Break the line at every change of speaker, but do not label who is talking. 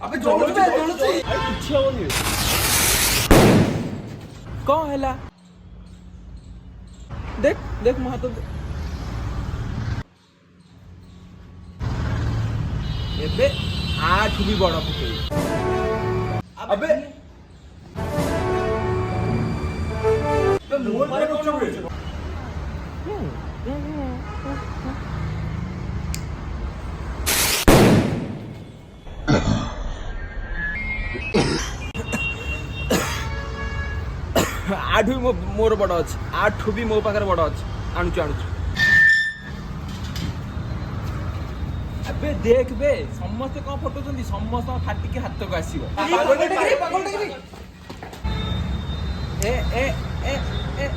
अबे जळुଛି
ଆରେ କିଛି ହବନି କଣ ହେଲା देख देख ମୋ ହାତ ଏବେ ଆଠୁ ବି ବଡ଼ ପକେଇ
अबे तो मोर पर कौन है
आठु भी मोर बड़ अच्छे आठु भी मो पाखे बड़ अच्छे आणुचु आणुचु अबे देख बे समस्ते कौन फटोचंदी समस्त फाटिके हाथ को आसीबो
पागल टेकरी
ए ए ए ए